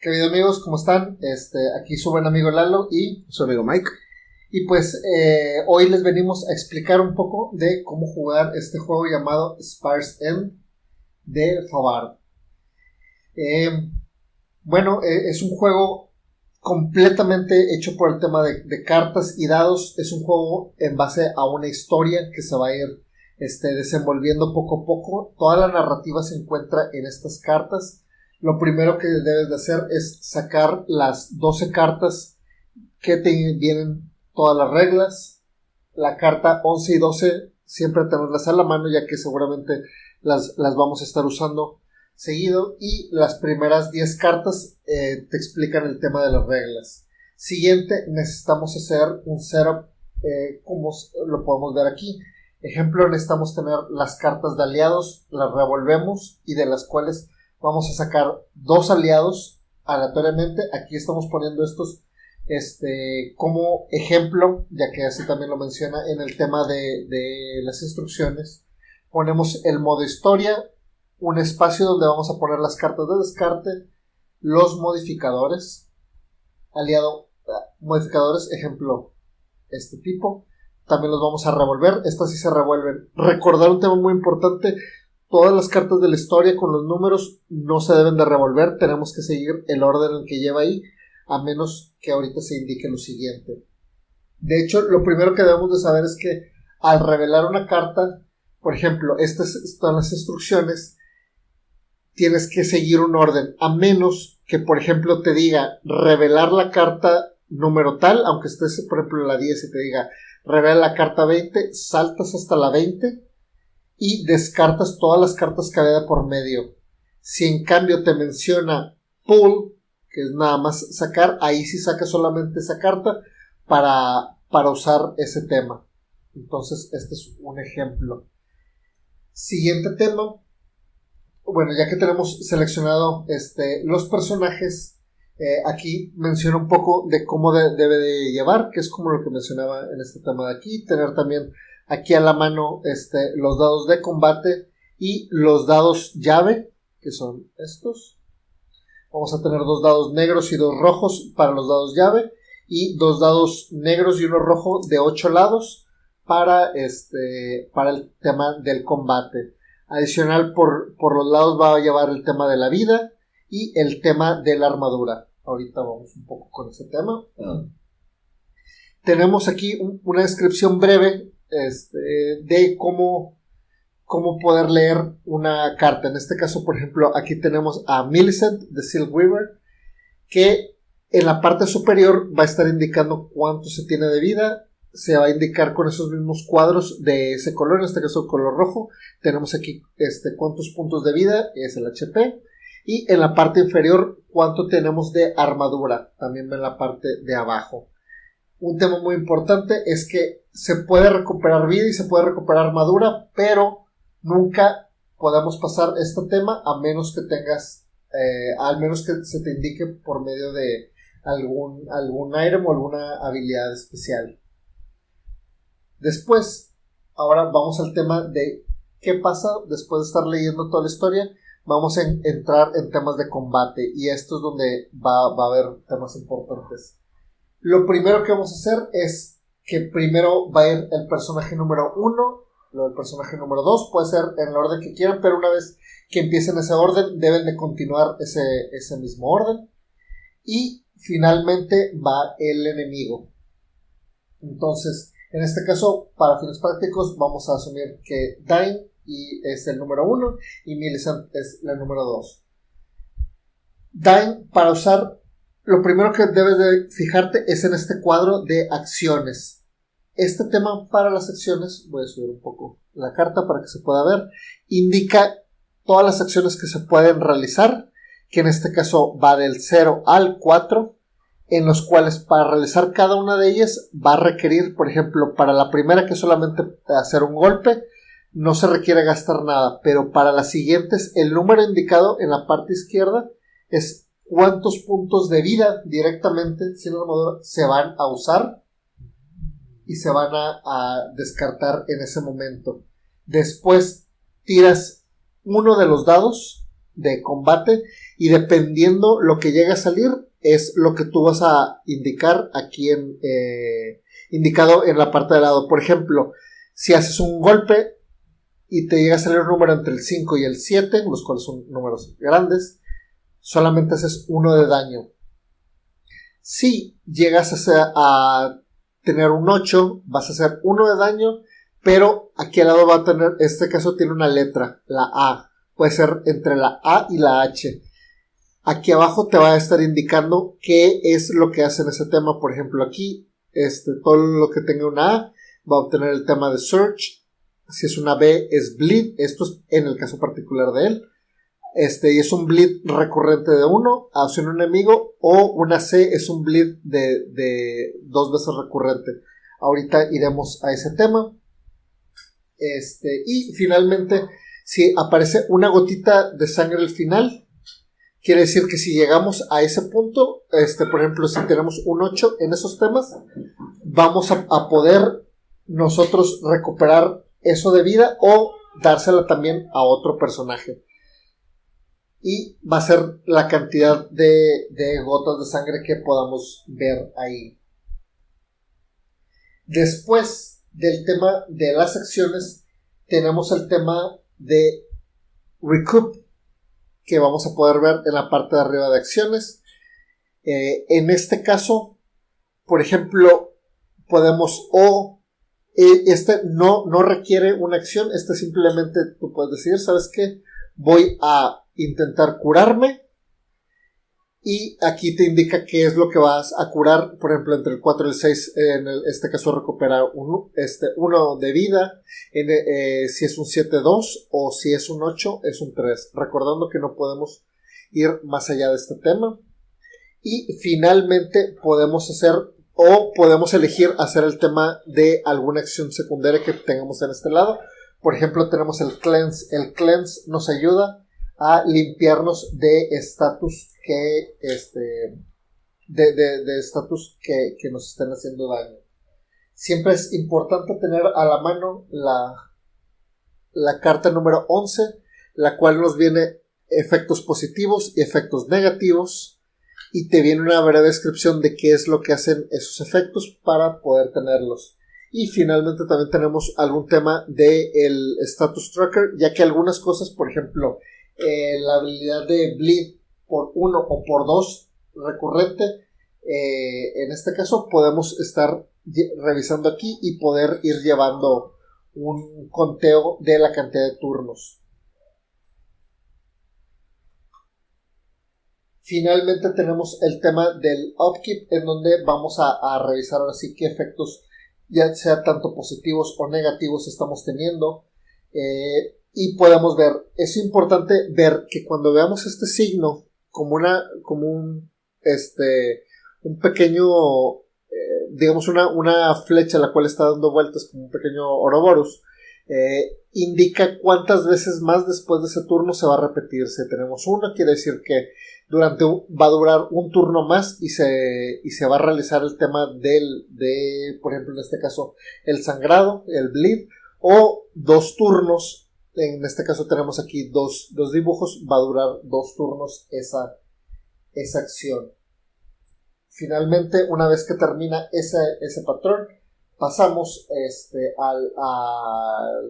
Queridos amigos, ¿cómo están? Aquí su buen amigo Lalo y su amigo Mike. Y pues hoy les venimos a explicar un poco de cómo jugar este juego llamado Sparse End de Favard. Es un juego completamente hecho por el tema de cartas y dados. Es un juego en base a una historia que se va a ir desenvolviendo poco a poco. Toda la narrativa se encuentra en estas cartas. Lo primero que debes de hacer es sacar las 12 cartas que te vienen todas las reglas. La carta 11 y 12 siempre tenerlas a la mano, ya que seguramente las vamos a estar usando seguido. Y las primeras 10 cartas te explican el tema de las reglas. Siguiente, necesitamos hacer un setup como lo podemos ver aquí. Ejemplo, necesitamos tener las cartas de aliados, las revolvemos y de las cuales vamos a sacar 2 aliados aleatoriamente. Aquí estamos poniendo estos como ejemplo, ya que así también lo menciona en el tema de las instrucciones. Ponemos el modo historia, un espacio donde vamos a poner las cartas de descarte, los modificadores, modificadores, ejemplo, este tipo. También los vamos a revolver, estas sí se revuelven. Recordar un tema muy importante: todas las cartas de la historia con los números no se deben de revolver, tenemos que seguir el orden en que lleva ahí, a menos que ahorita se indique lo siguiente. De hecho, lo primero que debemos de saber es que al revelar una carta, por ejemplo, estas son las instrucciones, tienes que seguir un orden, a menos que, por ejemplo, te diga revelar la carta número tal, aunque estés, por ejemplo, en la 10 y te diga revela la carta 20, saltas hasta la 20 y descartas todas las cartas que había de por medio. Si en cambio te menciona pull, que es nada más sacar, ahí sí sacas solamente esa carta para usar ese tema. Entonces este es un ejemplo. Siguiente tema. Bueno, ya que tenemos seleccionado los personajes, aquí menciona un poco de cómo debe de llevar, que es como lo que mencionaba en este tema de aquí. Tener también aquí a la mano los dados de combate y los dados llave, que son estos. Vamos a tener 2 dados negros y 2 rojos para los dados llave, y 2 dados negros y 1 rojo de 8 lados para el tema del combate. Adicional, por los lados va a llevar el tema de la vida y el tema de la armadura. Ahorita vamos un poco con ese tema. Tenemos aquí una descripción breve de cómo poder leer una carta. En este caso, por ejemplo, aquí tenemos a Millicent de Silkweaver, que en la parte superior va a estar indicando cuánto se tiene de vida. Se va a indicar con esos mismos cuadros de ese color, en este caso color rojo. Tenemos aquí cuántos puntos de vida, es el HP. Y en la parte inferior, cuánto tenemos de armadura, también en la parte de abajo. Un tema muy importante es que se puede recuperar vida y se puede recuperar armadura, pero nunca podemos pasar este tema a menos que tengas, al menos que se te indique por medio de algún item o alguna habilidad especial. Después, ahora vamos al tema de qué pasa después de estar leyendo toda la historia. Vamos a entrar en temas de combate, y esto es donde va a haber temas importantes. Lo primero que vamos a hacer es que primero va a ir el personaje número 1, luego el personaje número 2, puede ser en el orden que quieran, pero una vez que empiecen ese orden deben de continuar ese mismo orden, y finalmente va el enemigo. Entonces, en este caso, para fines prácticos, vamos a asumir que Dain es el número 1 y Millicent es la número 2. Dain, para usar, lo primero que debes de fijarte es en este cuadro de acciones. Este tema para las acciones, voy a subir un poco la carta para que se pueda ver, indica todas las acciones que se pueden realizar, que en este caso va del 0 al 4, en los cuales para realizar cada una de ellas va a requerir, por ejemplo, para la primera, que es solamente hacer un golpe, no se requiere gastar nada, pero para las siguientes el número indicado en la parte izquierda es cuántos puntos de vida directamente sin armadura se van a usar y se van a descartar en ese momento. Después tiras uno de los dados de combate, y dependiendo lo que llegue a salir es lo que tú vas a indicar aquí indicado en la parte de lado. Por ejemplo, si haces un golpe y te llega a salir un número entre el 5 y el 7, los cuales son números grandes, solamente haces 1 de daño. Si llegas a tener un 8, vas a hacer 1 de daño, pero aquí al lado va a tener, en este caso tiene una letra, la A. Puede ser entre la A y la H. Aquí abajo te va a estar indicando qué es lo que hace en ese tema. Por ejemplo, aquí, todo lo que tenga una A va a obtener el tema de Search. Si es una B, es Bleed. Esto es en el caso particular de él. Y es un bleed recurrente de 1 hacia un enemigo, o una C es un bleed de 2 veces recurrente. Ahorita iremos a ese tema. Y finalmente, si aparece una gotita de sangre al final, quiere decir que si llegamos a ese punto, por ejemplo, si tenemos un 8 en esos temas, vamos a poder nosotros recuperar eso de vida o dársela también a otro personaje. Y va a ser la cantidad de gotas de sangre que podamos ver ahí. Después del tema de las acciones, tenemos el tema de Recoup, que vamos a poder ver en la parte de arriba de acciones. En este caso, por ejemplo, podemos no requiere una acción. Simplemente tú puedes decir, ¿sabes qué? Voy a intentar curarme, y aquí te indica qué es lo que vas a curar. Por ejemplo, entre el 4 y el 6, en este caso recupera uno de vida, si es un 7, 2, o si es un 8, es un 3, recordando que no podemos ir más allá de este tema. Y finalmente podemos elegir hacer el tema de alguna acción secundaria que tengamos en este lado. Por ejemplo, tenemos el Cleanse. El Cleanse nos ayuda a limpiarnos de estatus de estatus que nos estén haciendo daño. Siempre es importante tener a la mano la carta número 11, la cual nos viene efectos positivos y efectos negativos, y te viene una breve descripción de qué es lo que hacen esos efectos para poder tenerlos. Y finalmente también tenemos algún tema del status tracker, ya que algunas cosas, por ejemplo, la habilidad de bleed por 1 o por 2 recurrente, en este caso podemos estar revisando aquí y poder ir llevando un conteo de la cantidad de turnos. Finalmente tenemos el tema del upkeep, en donde vamos a revisar ahora sí qué efectos, ya sea tanto positivos o negativos, estamos teniendo. Y podemos ver, es importante ver que cuando veamos este signo como un pequeño, digamos una flecha la cual está dando vueltas como un pequeño Ouroboros, indica cuántas veces más después de ese turno se va a repetir. Si tenemos uno, quiere decir que va a durar un turno más y se va a realizar el tema por ejemplo, en este caso, el sangrado, el bleed, o 2 turnos. En este caso tenemos aquí dos dibujos, va a durar 2 turnos esa acción. Finalmente, una vez que termina ese patrón, pasamos al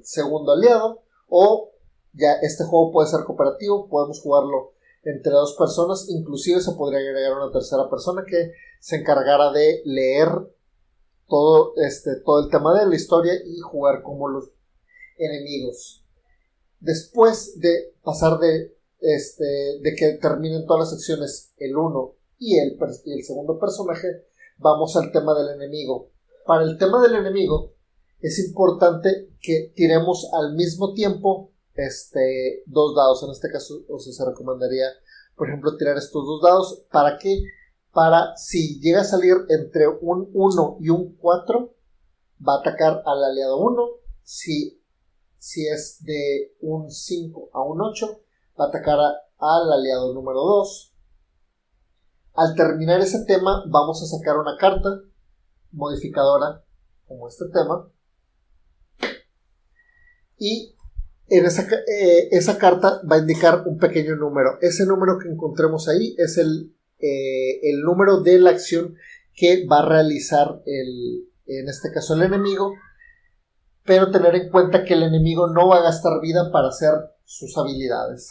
segundo aliado, o ya este juego puede ser cooperativo, podemos jugarlo entre 2 personas, inclusive se podría agregar una tercera persona que se encargara de leer todo el tema de la historia y jugar como los enemigos. Después de pasar de que terminen todas las acciones el 1 y el segundo personaje, vamos al tema del enemigo. Para el tema del enemigo es importante que tiremos al mismo tiempo 2 dados. En este caso, se recomendaría, por ejemplo, tirar estos 2 dados. ¿Para qué? Para si llega a salir entre un 1 y un 4, va a atacar al aliado 1. Si es de un 5 a un 8, va a atacar al aliado número 2. Al terminar ese tema, vamos a sacar una carta modificadora como este tema, y esa carta va a indicar un pequeño número. Ese número que encontremos ahí es el número de la acción que va a realizar en este caso el enemigo, pero tener en cuenta que el enemigo no va a gastar vida para hacer sus habilidades.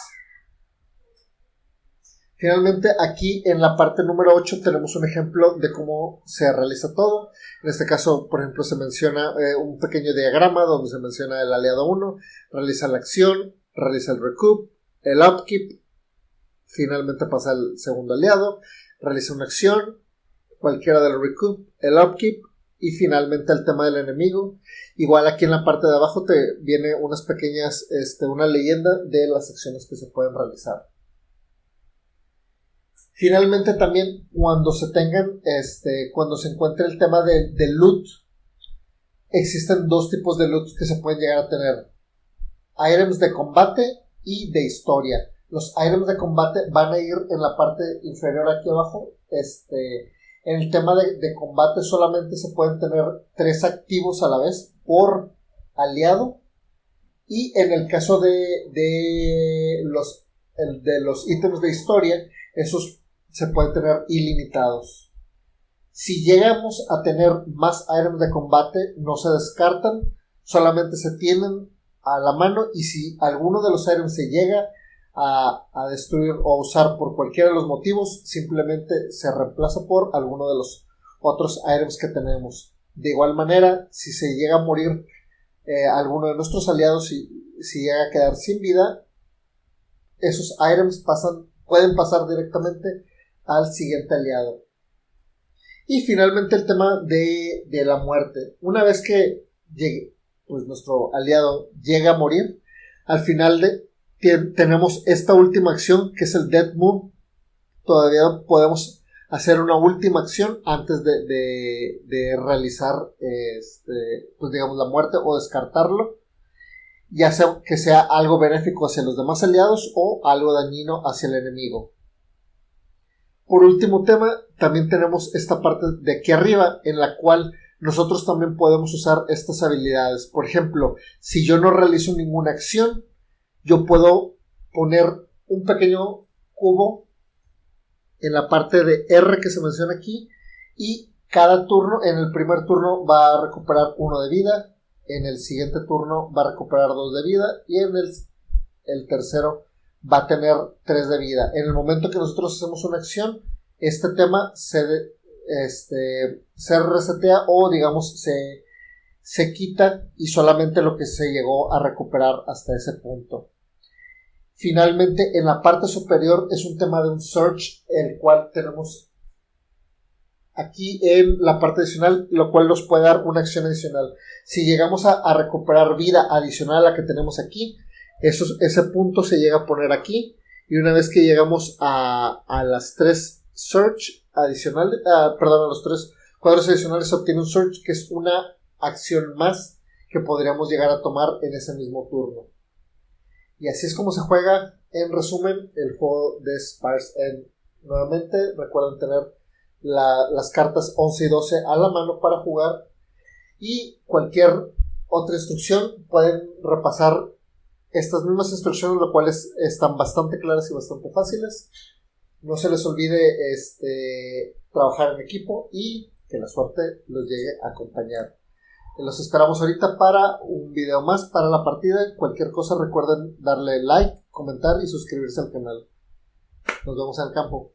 Finalmente, aquí en la parte número 8 tenemos un ejemplo de cómo se realiza todo. En este caso, por ejemplo, se menciona un pequeño diagrama donde se menciona el aliado 1, realiza la acción, realiza el recoup, el upkeep, finalmente pasa al segundo aliado, realiza una acción, cualquiera del recoup, el upkeep, y finalmente el tema del enemigo. Igual aquí en la parte de abajo te viene unas pequeñas, una leyenda de las acciones que se pueden realizar. Finalmente también cuando se encuentre el tema de loot, existen dos tipos de loot que se pueden llegar a tener: items de combate y de historia. Los items de combate van a ir en la parte inferior aquí abajo. En el tema de combate solamente se pueden tener 3 activos a la vez por aliado, y en el caso de los ítems de historia, esos se pueden tener ilimitados. Si llegamos a tener más items de combate, no se descartan, solamente se tienen a la mano, y si alguno de los items se llega a destruir o usar por cualquiera de los motivos, simplemente se reemplaza por alguno de los otros items que tenemos. De igual manera, si se llega a morir alguno de nuestros aliados y si llega a quedar sin vida, esos items pueden pasar directamente al siguiente aliado. Y finalmente el tema de la muerte. Una vez que llegue, pues nuestro aliado llega a morir, al final tenemos esta última acción que es el Death Move. Todavía podemos hacer una última acción antes de realizar pues digamos la muerte o descartarlo, ya sea que sea algo benéfico hacia los demás aliados o algo dañino hacia el enemigo. Por último tema, también tenemos esta parte de aquí arriba en la cual nosotros también podemos usar estas habilidades. Por ejemplo, si yo no realizo ninguna acción, yo puedo poner un pequeño cubo en la parte de R que se menciona aquí, y cada turno, en el primer turno va a recuperar 1 de vida, en el siguiente turno va a recuperar 2 de vida, y en el tercero va a tener 3 de vida. En el momento que nosotros hacemos una acción, este tema se resetea, o digamos se quita, y solamente lo que se llegó a recuperar hasta ese punto. Finalmente, en la parte superior es un tema de un search, el cual tenemos aquí en la parte adicional, lo cual nos puede dar una acción adicional. Si llegamos a recuperar vida adicional a la que tenemos aquí, ese punto se llega a poner aquí, y una vez que llegamos a las 3 search adicionales, a los 3 cuadros adicionales, se obtiene un search, que es una acción más que podríamos llegar a tomar en ese mismo turno. Y así es como se juega, en resumen, el juego de Spire's End. Nuevamente, recuerden tener las cartas 11 y 12 a la mano para jugar, y cualquier otra instrucción pueden repasar estas mismas instrucciones, las cuales están bastante claras y bastante fáciles. No se les olvide trabajar en equipo, y que la suerte los llegue a acompañar. Los esperamos ahorita para un video más para la partida. Cualquier cosa, recuerden darle like, comentar y suscribirse al canal. Nos vemos en el campo.